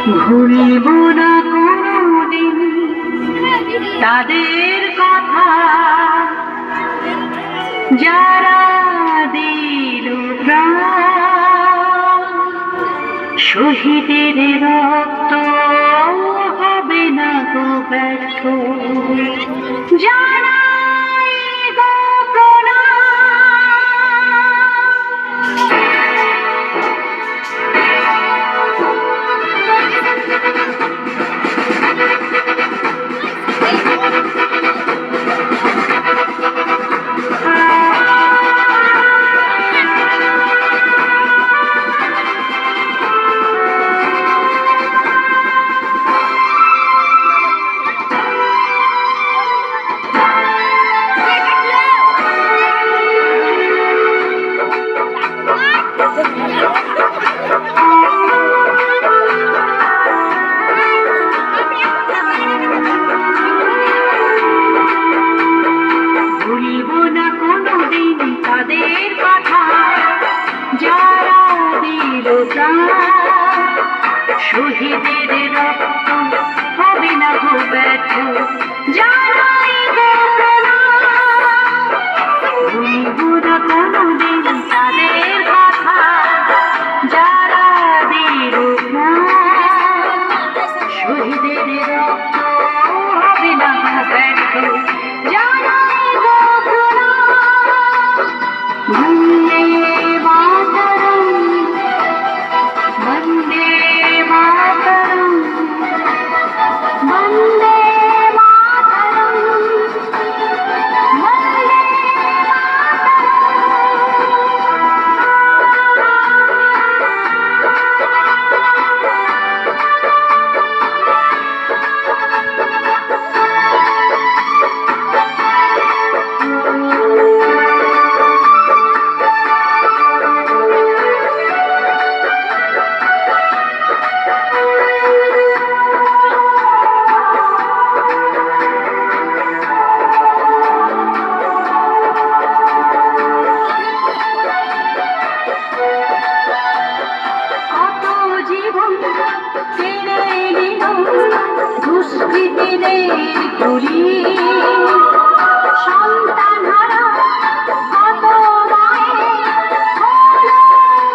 ভুলব না কোনদিন তাদের কথা, যারা দিল প্রাণ। শহীদের রক্ত হবে না গো ব্যর্থ, জানাই গো প্রণাম। ভুলব না কোনদিন তাদের কথা, যারা দিল প্রাণ। শহীদের রক্ত হবে না গো ব্যর্থ, জানাই গো প্রণাম। ভুলব না কোনদিন তাদের কথা, যারা দিল প্রাণ। শহীদের রক্ত হবে না গো ব্যর্থ, জানাই গো প্রণাম। বন্দে মাতরম, বন্দে মাতরম, বন্দে মাতরম, বন্দে দুষ্কৃতীদের গুলি। সন্তানহারা কত মায়ের হলো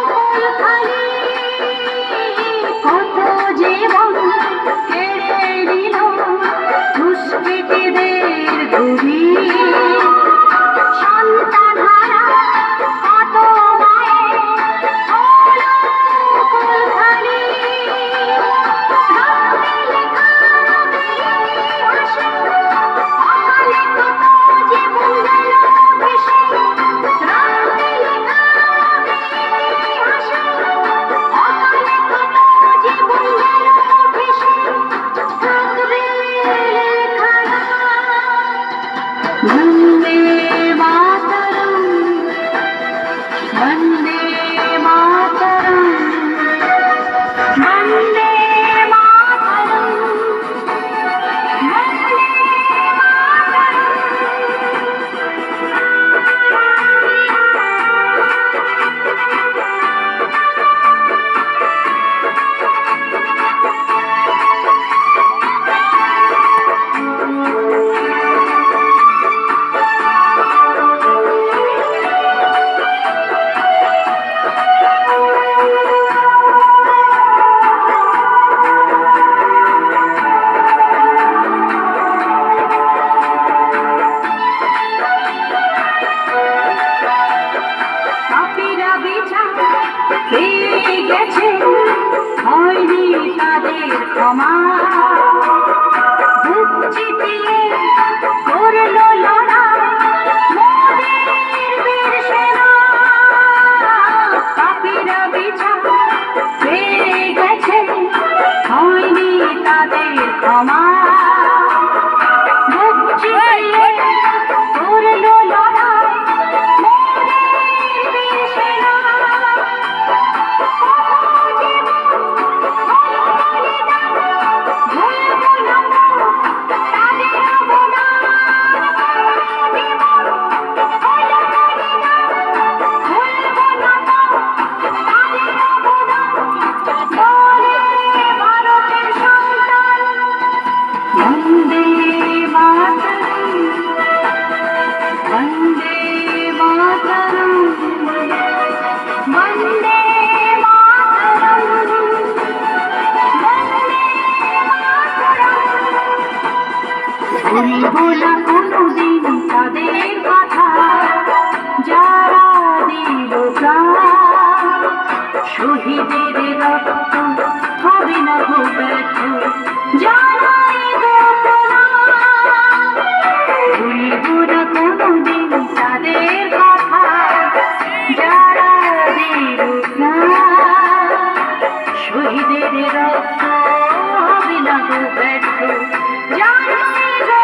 কোলখালি। কত জীবন কেড়ে নিল দুষ্কৃতীদের গুলি। সন্তানহারা কত মায়ের হলো কোলখালি। বন্দে মাতরম, বন্দে মাতরম, বন্দে মাতরম, বন্দে পেয়ে গেছে, হয়নি তাদের ক্ষমা। বুক চিতিয়ে করলো লড়াই মোদের বীর সেনা। পাপীরা বিছা পেয়ে গেছে, হয়নি তাদের ক্ষমা। বুক চিতিয়ে করলো লড়াই মোদের বীর সেনা। ভুলব না গো ব্যর্থ, জানাই গো প্রণাম। ভুলবো না কোনোদিন তাদের কথা, যারা দিল প্রাণ। শহীদের রক্ত হবে না গো ব্যর্থ, জানাই গো